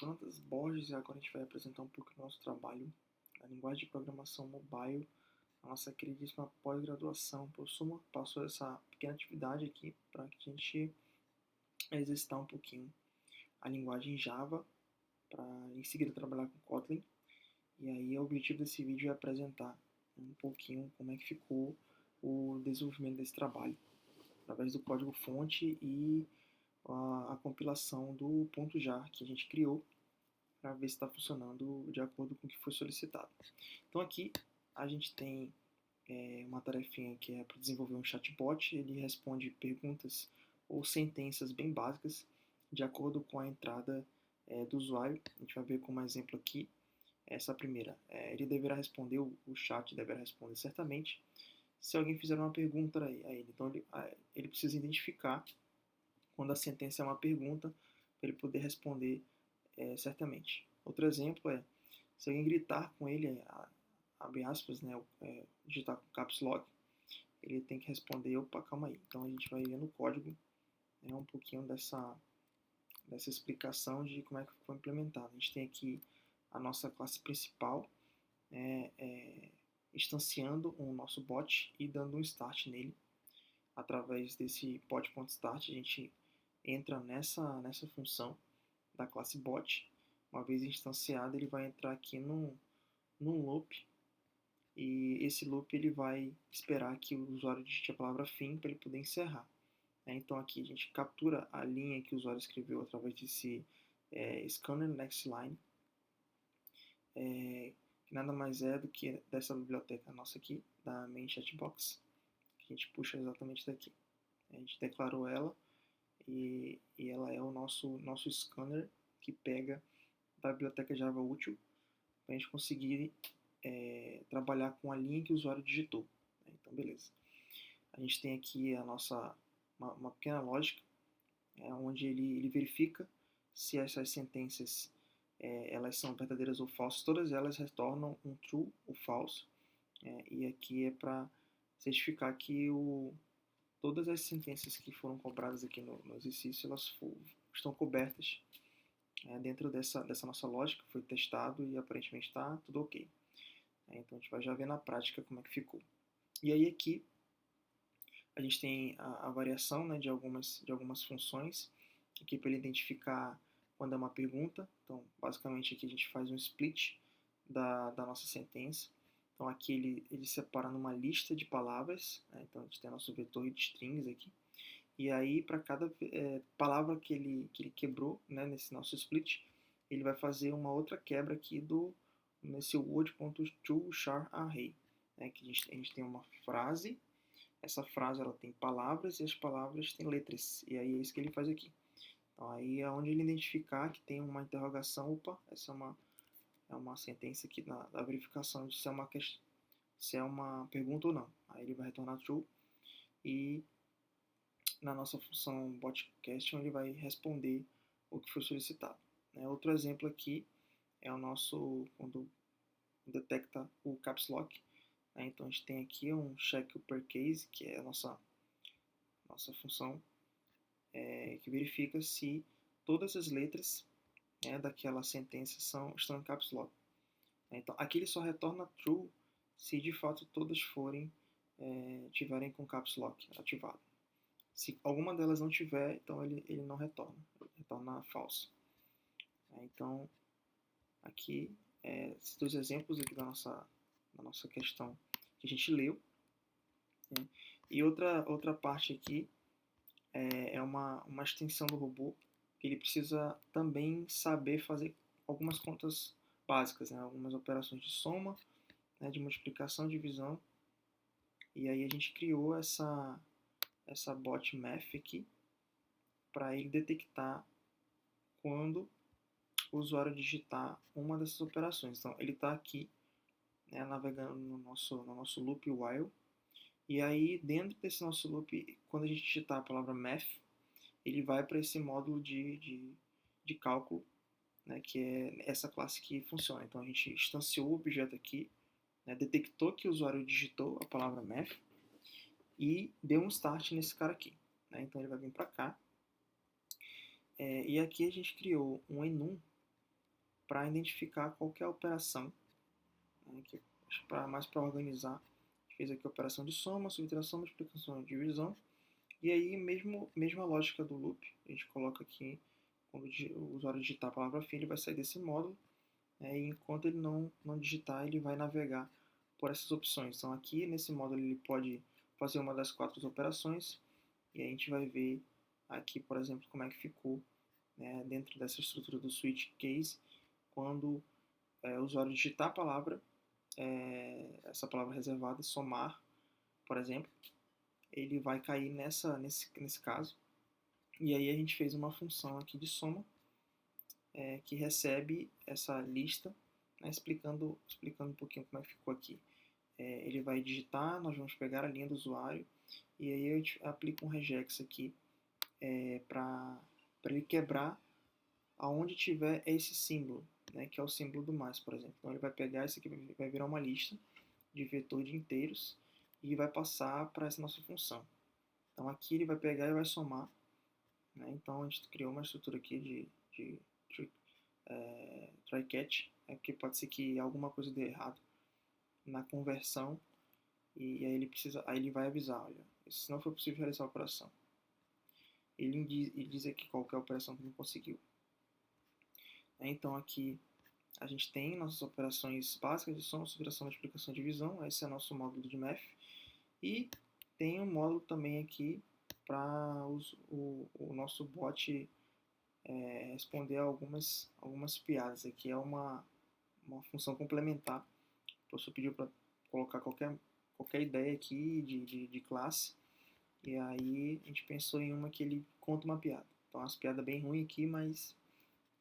Jonatas Borges e agora a gente vai apresentar um pouco do nosso trabalho na linguagem de programação mobile, a nossa queridíssima pós-graduação. O professor passou essa pequena atividade aqui para que a gente exercitar um pouquinho a linguagem Java, para em seguida trabalhar com Kotlin. E aí o objetivo desse vídeo é apresentar um pouquinho como é que ficou o desenvolvimento desse trabalho, através do código-fonte e a compilação do .jar que a gente criou para ver se está funcionando de acordo com o que foi solicitado. Então aqui a gente tem uma tarefinha que é para desenvolver um chatbot. Ele responde perguntas ou sentenças bem básicas de acordo com a entrada do usuário. A gente vai ver como exemplo aqui essa primeira. Ele deverá responder, o chat deverá responder certamente se alguém fizer uma pergunta a ele. Então ele precisa identificar quando a sentença é uma pergunta para ele poder responder certamente. Outro exemplo é, se alguém gritar com ele, abre aspas, né, digitar com caps lock, ele tem que responder, opa, calma aí. Então a gente vai ver no código um pouquinho dessa explicação de como é que foi implementado. A gente tem aqui a nossa classe principal, instanciando o nosso bot e dando um start nele. Através desse bot.start, a gente entra nessa função da classe bot. Uma vez instanciado, ele vai entrar aqui num loop, e esse loop ele vai esperar que o usuário digite a palavra fim para ele poder encerrar. Então aqui a gente captura a linha que o usuário escreveu através desse scanner next line, que nada mais é do que dessa biblioteca nossa aqui, da main chatbox, que a gente puxa exatamente daqui. A gente declarou ela e ela é o nosso scanner que pega da biblioteca Java útil para a gente conseguir trabalhar com a linha que o usuário digitou. Então, beleza. A gente tem aqui uma pequena lógica, onde ele verifica se essas sentenças elas são verdadeiras ou falsas. Todas elas retornam um true ou false. E aqui é para certificar que todas as sentenças que foram compradas aqui no exercício elas estão cobertas dentro dessa nossa lógica. Foi testado e aparentemente está tudo ok. Então a gente vai já ver na prática como é que ficou. E aí aqui a gente tem a variação, né, de algumas funções aqui para ele identificar quando é uma pergunta. Então basicamente aqui a gente faz um split da nossa sentença. Então aqui ele separa numa lista de palavras, né? Então a gente tem nosso vetor de strings aqui. E aí para cada palavra que ele quebrou, né, nesse nosso split, ele vai fazer uma outra quebra aqui nesse word.toChar_array, né, que a gente tem uma frase. Essa frase ela tem palavras e as palavras têm letras. E aí é isso que ele faz aqui. Então aí é onde ele identificar que tem uma interrogação, opa, essa é uma sentença aqui da verificação de se é uma pergunta ou não. Aí ele vai retornar true e na nossa função botQuestion ele vai responder o que foi solicitado. Outro exemplo aqui é o nosso, quando detecta o caps lock. Então a gente tem aqui um check uppercase, que é a nossa função que verifica se todas as letras daquela sentença estão em caps lock. Então aqui ele só retorna true se de fato todas tiverem com caps lock ativado. Se alguma delas não tiver, então ele não retorna, ele retorna false. Então aqui esses dois exemplos aqui da nossa questão que a gente leu. E outra parte aqui é uma extensão do robô que ele precisa também saber fazer algumas contas básicas, né? Algumas operações de soma, né? De multiplicação, divisão. E aí a gente criou essa bot math aqui para ele detectar quando o usuário digitar uma dessas operações. Então ele está aqui, né, navegando no nosso loop while. E aí, dentro desse nosso loop, quando a gente digitar a palavra math, ele vai para esse módulo de cálculo, né, que é essa classe que funciona. Então, a gente instanciou o objeto aqui, né, detectou que o usuário digitou a palavra math e deu um start nesse cara aqui. Então, ele vai vir para cá. E aqui a gente criou um enum para identificar qualquer operação, né, que mais para organizar. A gente fez aqui a operação de soma, subtração, multiplicação e divisão. E aí, mesma lógica do loop, a gente coloca aqui, quando o usuário digitar a palavra fim, ele vai sair desse módulo, né, e enquanto ele não digitar, ele vai navegar por essas opções. Então aqui nesse módulo ele pode fazer uma das 4 operações, e a gente vai ver aqui, por exemplo, como é que ficou, né, dentro dessa estrutura do switch case, quando o usuário digitar a palavra, essa palavra reservada, somar, por exemplo, ele vai cair nesse caso. E aí a gente fez uma função aqui de soma, que recebe essa lista, né, explicando um pouquinho como é que ficou aqui. Ele vai digitar, nós vamos pegar a linha do usuário, e aí eu aplico um regex aqui para ele quebrar aonde tiver esse símbolo, né, que é o símbolo do mais, por exemplo. Então ele vai pegar isso aqui, vai virar uma lista de vetor de inteiros e vai passar para essa nossa função. Então aqui ele vai pegar e vai somar, né? Então a gente criou uma estrutura aqui de try catch, porque pode ser que alguma coisa dê errado na conversão, e aí ele vai avisar, olha, se não for possível realizar a operação. Ele diz aqui qual que é a operação que não conseguiu. Então aqui a gente tem nossas operações básicas de soma, subtração, multiplicação e divisão. Esse é nosso módulo de math. E tem um módulo também aqui para o nosso bot responder algumas piadas. Aqui é uma função complementar. O professor pediu para colocar qualquer ideia aqui de classe. E aí a gente pensou em uma que ele conta uma piada. Então, umas piadas bem ruins aqui, mas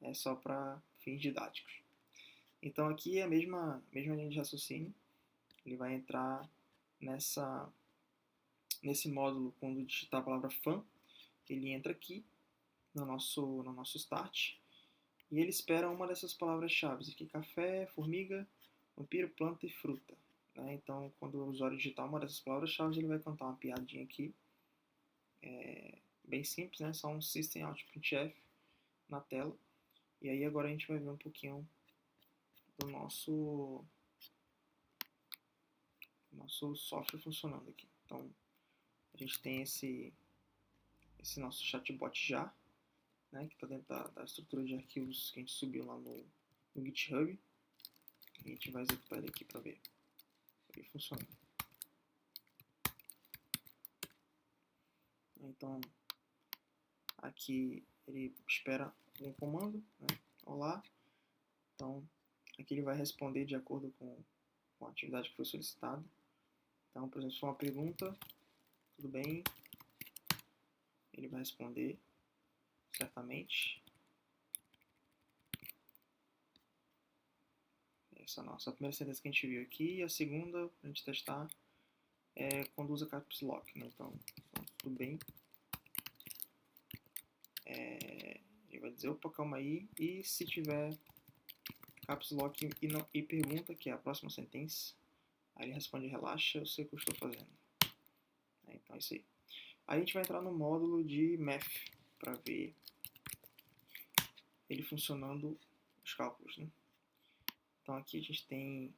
é só para fins didáticos. Então aqui é a mesma linha de raciocínio. Ele vai entrar nesse módulo quando digitar a palavra fan. Ele entra aqui no nosso start e ele espera uma dessas palavras-chave aqui: café, formiga, vampiro, planta e fruta. Né? Então, quando o usuário digitar uma dessas palavras-chave, ele vai contar uma piadinha aqui, bem simples, né? Só um system out printf na tela. E aí agora a gente vai ver um pouquinho do nosso software funcionando aqui. Então, a gente tem esse nosso chatbot já, né, que está dentro da estrutura de arquivos que a gente subiu lá no GitHub. E a gente vai executar ele aqui para ver ele funcionando. Então, aqui ele espera um comando, né? Olá. Então, aqui ele vai responder de acordo com a atividade que foi solicitada. Então, por exemplo, se for uma pergunta, tudo bem, ele vai responder certamente. Essa é a nossa primeira sentença que a gente viu aqui. E a segunda, para a gente testar, é quando usa caps lock. Né? Então, tudo bem. Ele vai dizer, opa, calma aí. E se tiver caps lock e pergunta, que é a próxima sentença, aí ele responde, relaxa, eu sei o que eu estou fazendo. Então é isso aí. Aí a gente vai entrar no módulo de math para ver ele funcionando os cálculos. Né? Então aqui a gente tem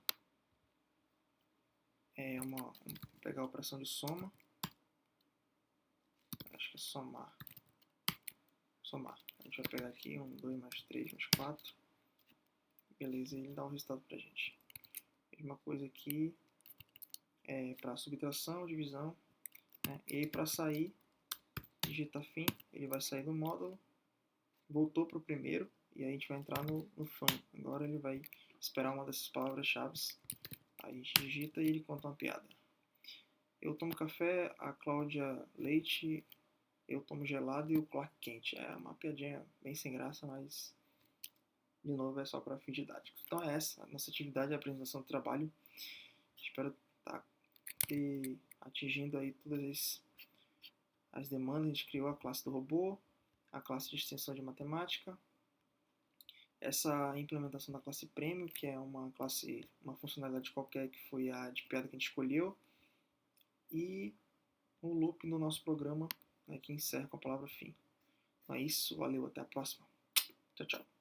vamos pegar a operação de soma. Acho que é somar. A gente vai pegar aqui 1, 2 mais 3 mais 4. Beleza, e ele dá o resultado pra gente. Mesma coisa aqui para subtração, divisão. Né? E para sair, digita fim, ele vai sair do módulo, voltou para o primeiro, e aí a gente vai entrar no fun. Agora ele vai esperar uma dessas palavras-chave. Aí a gente digita e ele conta uma piada. Eu tomo café, a Cláudia leite, eu tomo gelado e o Clark quente. É uma piadinha bem sem graça, mas de novo é só para fins didáticos. Então é essa a nossa atividade de apresentação do trabalho. Espero estar atingindo aí todas as demandas. A gente criou a classe do robô, a classe de extensão de matemática, essa implementação da classe Premium, que é uma funcionalidade qualquer que foi a de piada que a gente escolheu, e um loop no nosso programa, né, que encerra com a palavra fim. Então é isso, valeu, até a próxima. Tchau, tchau.